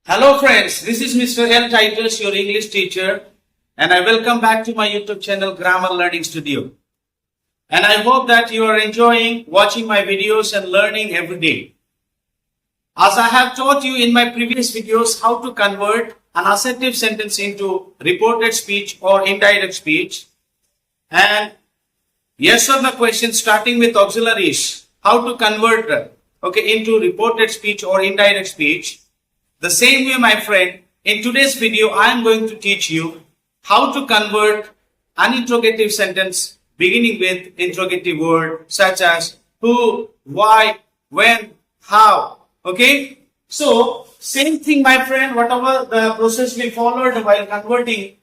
Hello friends, this is Mr. L. Titus, your English teacher, and I welcome back to my YouTube channel Grammar Learning Studio. And I hope that you are enjoying watching my videos and learning every day. As I have taught you in my previous videos how to convert an assertive sentence into reported speech or indirect speech, and yes or no questions starting with auxiliaries, how to convert into reported speech or indirect speech. The same way, my friend, in today's video, I am going to teach you how to convert an interrogative sentence beginning with interrogative word such as who, why, when, how. Okay? So, same thing, my friend, whatever the process we followed while converting,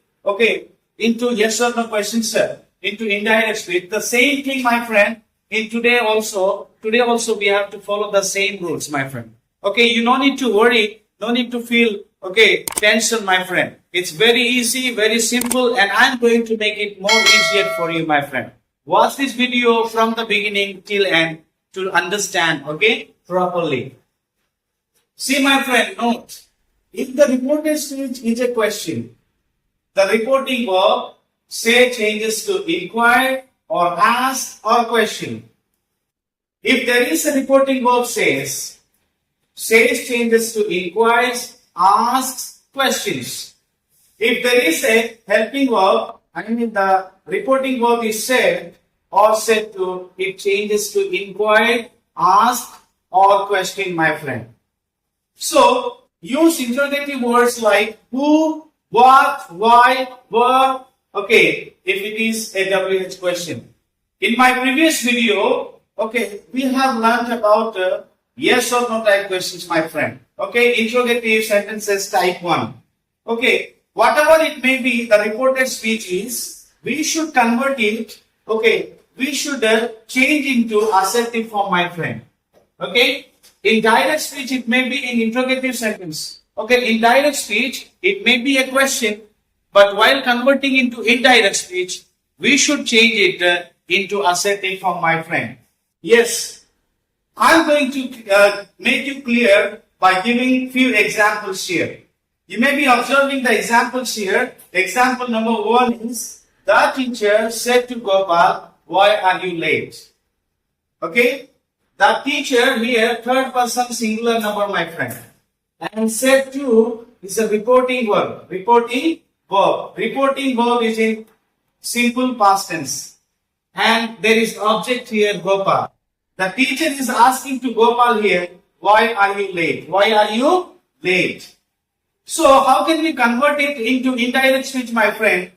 into yes or no questions, into indirect speech, the same thing, my friend, in today also we have to follow the same rules, my friend. Okay, you no need to worry. No need to feel, tension, my friend. It's very easy, very simple, and I'm going to make it more easier for you, my friend. Watch this video from the beginning till end to understand, properly. See, my friend, note. If the reported speech is a question, the reporting verb say changes to inquire or ask or question. If there is a reporting verb says changes to inquires, asks, questions. If there is a helping verb, the reporting verb is said or said to, it changes to inquire, ask, or question, my friend. So, use interrogative words like who, what, why, where, if it is a WH question. In my previous video, we have learned about yes or no type questions, my friend. Interrogative sentences type 1. Whatever it may be, the reported speech is, we should convert it, we should change into assertive form, my friend. In direct speech, it may be in interrogative sentence. In direct speech, it may be a question, but while converting into indirect speech, we should change it into assertive form, my friend. Yes. I'm going to make you clear by giving few examples here. You may be observing the examples here. Example number 1 is, the teacher said to Gopal, why are you late? The teacher here, third person singular number, my friend. And said to is a reporting verb. Reporting verb is in simple past tense. And there is object here, Gopal. The teacher is asking to Gopal here, why are you late? Why are you late? So, how can we convert it into indirect speech, my friend?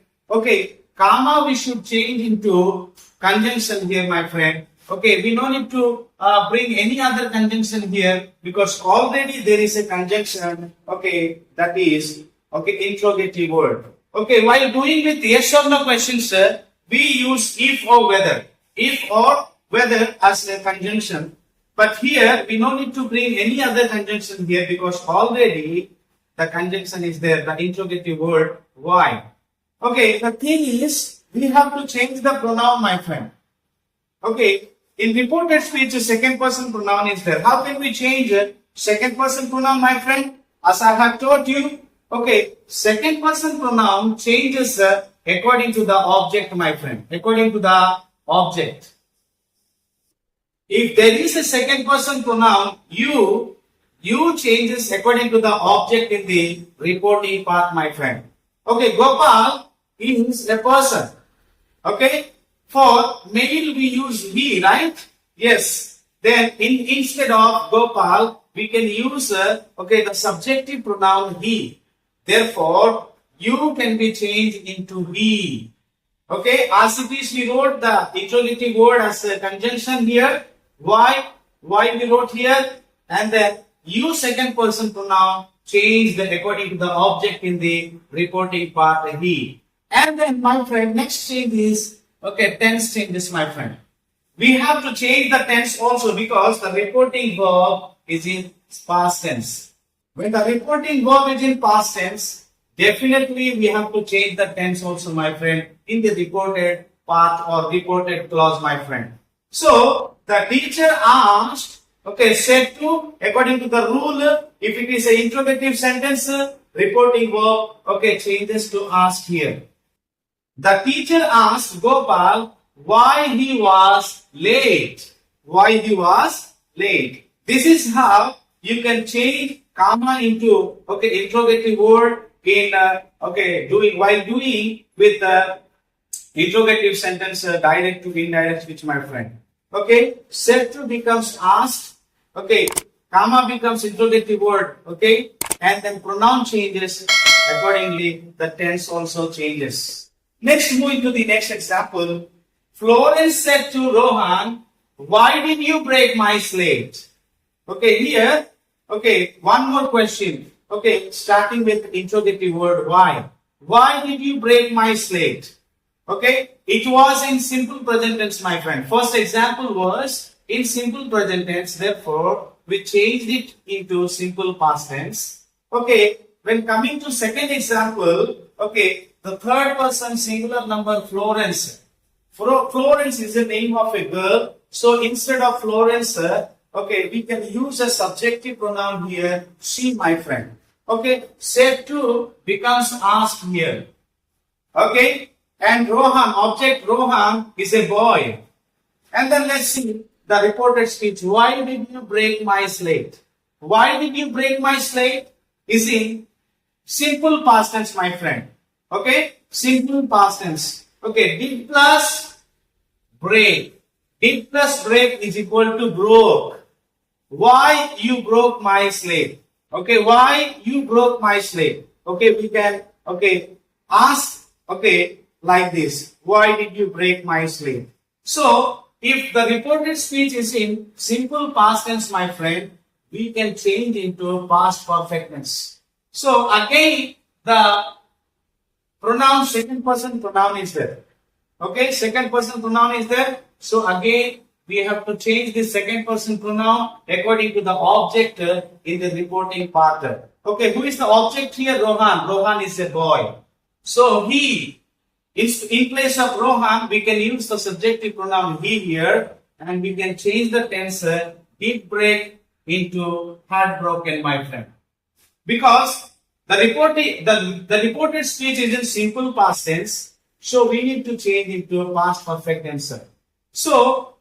Comma we should change into conjunction here, my friend. We don't need to bring any other conjunction here because already there is a conjunction, that is, interrogative word. While doing with yes or no questions, we use if or whether. If or whether as a conjunction, but here we no need to bring any other conjunction here because already the conjunction is there, the interrogative word why. The thing is, we have to change the pronoun, my friend. In reported speech, a second person pronoun is there. How can we change it? Second person pronoun, my friend? As I have taught you, second person pronoun changes according to the object, my friend. According to the object. If there is a second person pronoun, you changes according to the object in the reporting part, my friend. Gopal is a person. For male we use he, right? Yes. Then instead of Gopal, we can use the subjective pronoun he. Therefore, you can be changed into he. As it is, we wrote the interrogative word as a conjunction here. Why we wrote here, and then you second person pronoun changed according to the object in the reporting part he. And then, my friend, next change is tense changes, my friend. We have to change the tense also because the reporting verb is in past tense. When the reporting verb is in past tense, definitely we have to change the tense also, my friend, in the reported part or reported clause, my friend. So, the teacher asked, Okay, set to, according to the rule, if it is an interrogative sentence, reporting verb, okay, changes to ask here. The teacher asked Gopal why he was late. Why he was late. This is how you can change comma into, okay, interrogative word in, while doing with the interrogative sentence, direct to indirect speech, my friend. Okay, set to becomes asked. Okay, comma becomes interrogative word. Okay, and then pronoun changes accordingly. The tense also changes. Next, moving to the next example. Florence said to Rohan, "Why did you break my slate?" Okay, here. Okay, one more question. Okay, starting with interrogative word why. Why did you break my slate? Okay, it was in simple present tense, my friend. First example was in simple present tense, therefore we changed it into simple past tense. Okay, when coming to second example, okay, the third person singular number Florence. Florence is the name of a girl, so instead of Florence, okay, we can use a subjective pronoun here, she, my friend. Okay, said to becomes asked here. Okay. And Rohan, object Rohan is a boy. And then let's see the reported speech. Why did you break my slate? Why did you break my slate? Is in simple past tense, my friend. Okay? Simple past tense. Okay, did plus break. Did plus break is equal to broke. Why you broke my slate? Okay, why you broke my slate? Okay, we can, okay, ask, okay, like this. Why did you break my slate? So, if the reported speech is in simple past tense, my friend, we can change into past perfect tense. So, again, the pronoun, second person pronoun is there. Okay, second person pronoun is there. So, again, we have to change the second person pronoun according to the object in the reporting part. Okay, who is the object here? Rohan. Rohan is a boy. So, he. In place of Rohan, we can use the subjective pronoun he here, and we can change the tense did break into had broken, my friend. Because the reported speech is in simple past tense, so we need to change into past perfect tense. So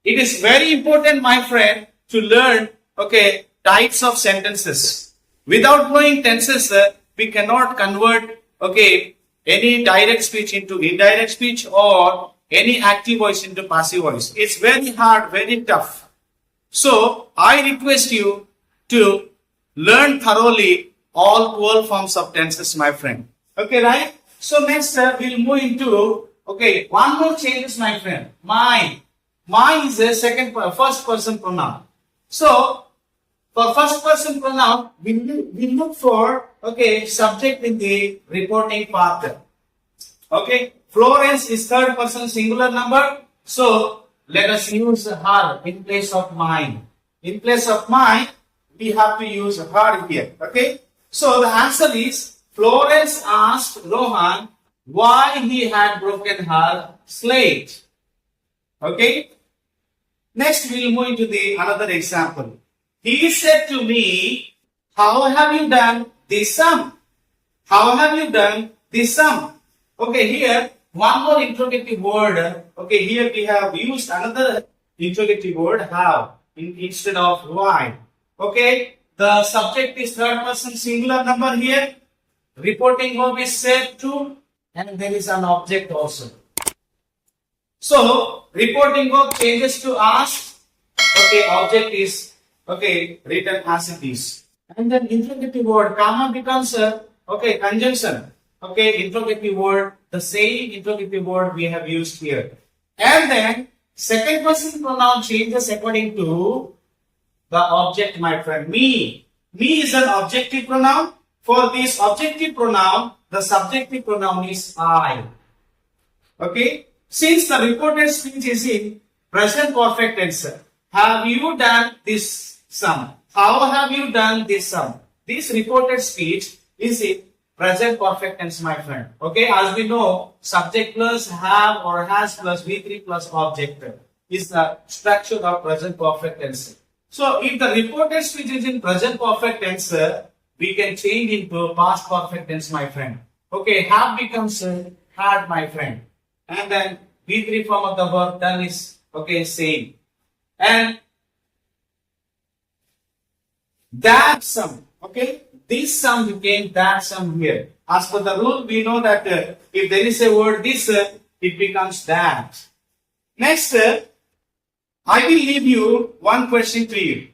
it is very important, my friend, to learn, okay, types of sentences. Without knowing tenses, we cannot convert, okay, any direct speech into indirect speech or any active voice into passive voice. It's very hard, very tough. So, I request you to learn thoroughly all 12 forms of tenses, my friend. Okay, right? So, next we'll move into, okay, one more changes, my friend. Mine. Mine is a first person pronoun. So, for first person pronoun, we look for, okay, subject in the reporting part. Okay, Florence is third person singular number. So, let us use her in place of mine. In place of mine, we have to use her here. Okay, so the answer is Florence asked Rohan why he had broken her slate. Okay, next we will move into the another example. He said to me, "How have you done this sum? How have you done this sum?" Okay, here one more interrogative word. Okay, here we have used another interrogative word, how, instead of why. Okay, the subject is third person singular number here. Reporting verb is said to, and there is an object also. So, reporting verb changes to ask. Okay, object is, okay, written as it is. And then interrogative word, comma becomes a, okay, conjunction. Okay, interrogative word, the same interrogative word we have used here. And then, second person pronoun changes according to the object, my friend. Me. Me is an objective pronoun. For this objective pronoun, the subjective pronoun is I. Okay, since the reported speech is in present perfect tense, have you done this sum? How have you done this sum? This reported speech is in present perfect tense, my friend. Okay, as we know, subject plus have or has plus V3 plus object is the structure of present perfect tense. So if the reported speech is in present perfect tense, we can change into past perfect tense, my friend. Okay, have becomes had, my friend. And then V3 form of the verb done is, okay, same. And that sum, okay, this sum became that sum here. As per the rule, we know that if there is a word this, it becomes that. Next, I will leave you one question to you.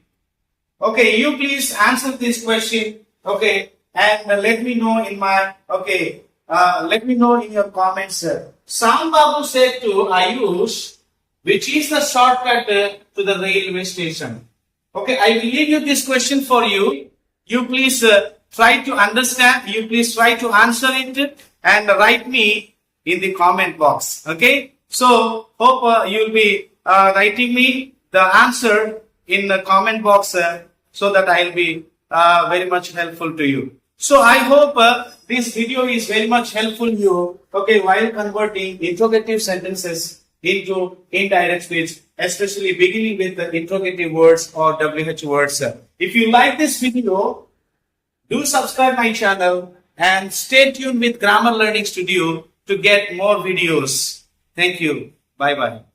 Okay, you please answer this question. Okay, and let me know in my, okay, let me know in your comments. Sam Babu said to Ayush, which is the shortcut to the railway station? Okay, I will leave you this question for you. You please try to understand. You please try to answer it and write me in the comment box. Okay, so hope you'll be writing me the answer in the comment box so that I'll be very much helpful to you. So I hope this video is very much helpful to you, okay, while converting interrogative sentences into indirect speech, especially beginning with the interrogative words or WH words. If you like this video, do subscribe my channel and stay tuned with Grammar Learning Studio to get more videos. Thank you. Bye-bye.